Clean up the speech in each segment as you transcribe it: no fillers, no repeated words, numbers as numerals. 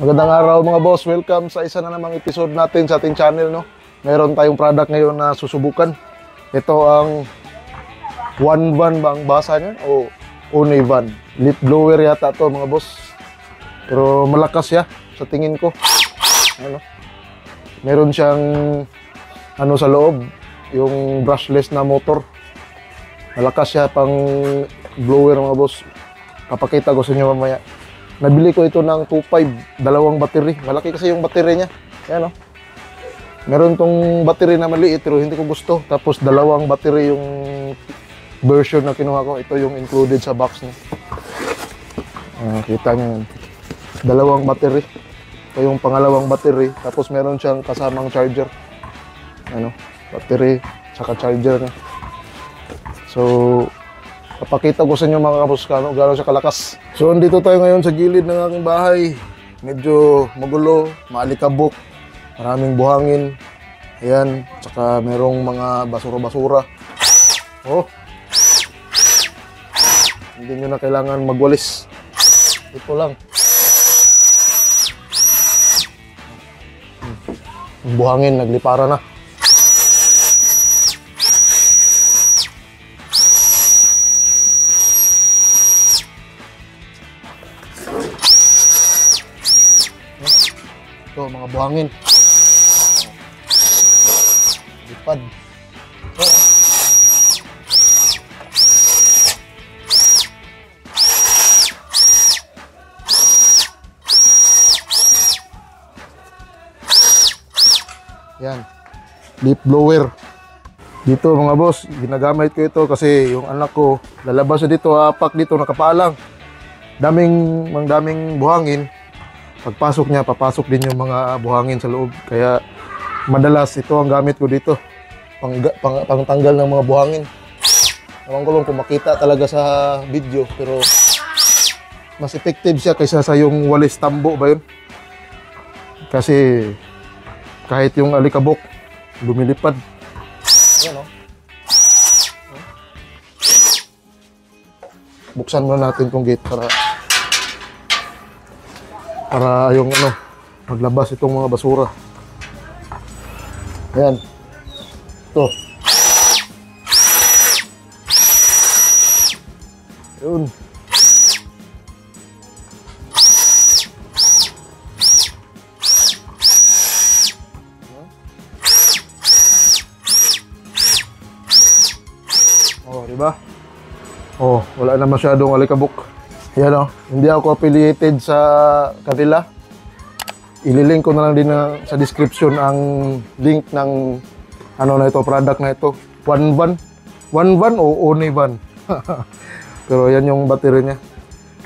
Magandang araw mga boss, welcome sa isa na namang episode natin sa ating channel, no? Meron tayong product ngayon na susubukan. Ito ang One Van ba ang basa niya? O One Van. Leaf blower yata to mga boss. Pero malakas siya sa tingin ko. Ano? Meron siyang ano sa loob, yung brushless na motor. Malakas siya pang blower mga boss. Papakita ko sa inyo mamaya. Nabili ko ito ng 2.5, dalawang battery. Malaki kasi yung battery niya. Ayan, oh. Meron tong battery na maliit pero hindi ko gusto. Tapos dalawang battery yung version na kinuha ko. Ito yung included sa box niya. Kita nyo yan. Dalawang battery. Ito yung pangalawang battery. Tapos meron siyang kasamang charger. Ano, battery, saka charger niya. So, papakita ko sa inyo mga kapos kano gano'n siya kalakas. So, andito tayo ngayon sa gilid ng aking bahay. Medyo magulo, maalikabok, maraming buhangin. Ayan, saka merong mga basura-basura. Oh, hindi nyo na kailangan magwalis. Ito lang. Buhangin, naglipara na. Ito, mga buhangin. Lipad. Ito. Yan. Leaf blower. Dito mga boss, ginagamit ko ito kasi yung anak ko, lalabas na dito, apak dito, nakapaalang. Daming buhangin. Pagpasok niya, papasok din yung mga buhangin sa loob. Kaya madalas ito ang gamit ko dito. Pangtanggal ng mga buhangin. Ewan ko lang kung makita talaga sa video. Pero mas effective siya kaysa sa yung walis tambo ba yun. Kasi kahit yung alikabok, lumilipad. Ayan, oh. Buksan muna natin itong gate para yung ano, maglabas itong mga basura. Ayan. Ito. Yun. Oh, diba? Oh, wala na masyadong alikabok. Yan, oh. Hindi ako affiliated sa kanila. Ililink ko na lang din sa description ang link ng ano na ito, product na ito. One Van o One Van. Pero yan yung battery niya.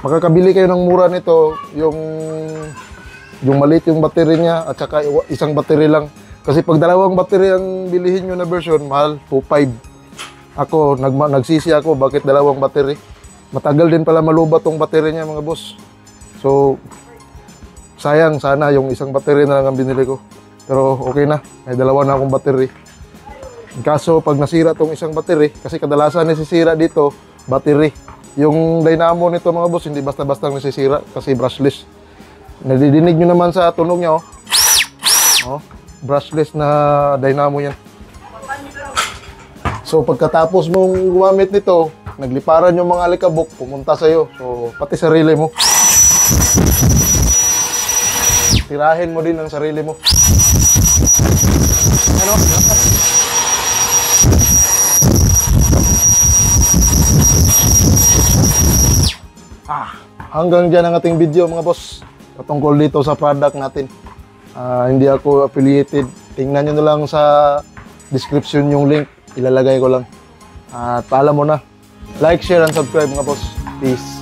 Makakabili kayo ng mura nito, yung maliit yung battery niya at saka isang battery lang. Kasi pag dalawang battery ang bilihin nyo na version, mahal, 2.5. Ako, nagsisi ako, bakit dalawang battery? Matagal din pala malubat tong battery niya mga boss. So, sayang sana yung isang battery na lang ang binili ko. Pero okay na, may dalawa na akong battery. Kaso pag nasira tong isang battery, kasi kadalasan nasisira dito, battery. Yung dynamo nito mga boss, hindi basta-basta nasisira kasi brushless. Nadidinig nyo naman sa tunog niya, oh. Oh, brushless na dynamo yan. So pagkatapos mong gumamit nito, nagliparan yung mga alikabok, pumunta sa'yo. So, pati sarili mo. Tirahin mo din ang sarili mo. Ano? Hanggang dyan ang ating video mga boss. Patungkol dito sa product natin. Hindi ako affiliated. Tingnan nyo na lang sa description yung link. Ilalagay ko lang. At paalam mo na. Like, share, and subscribe mga boss. Peace.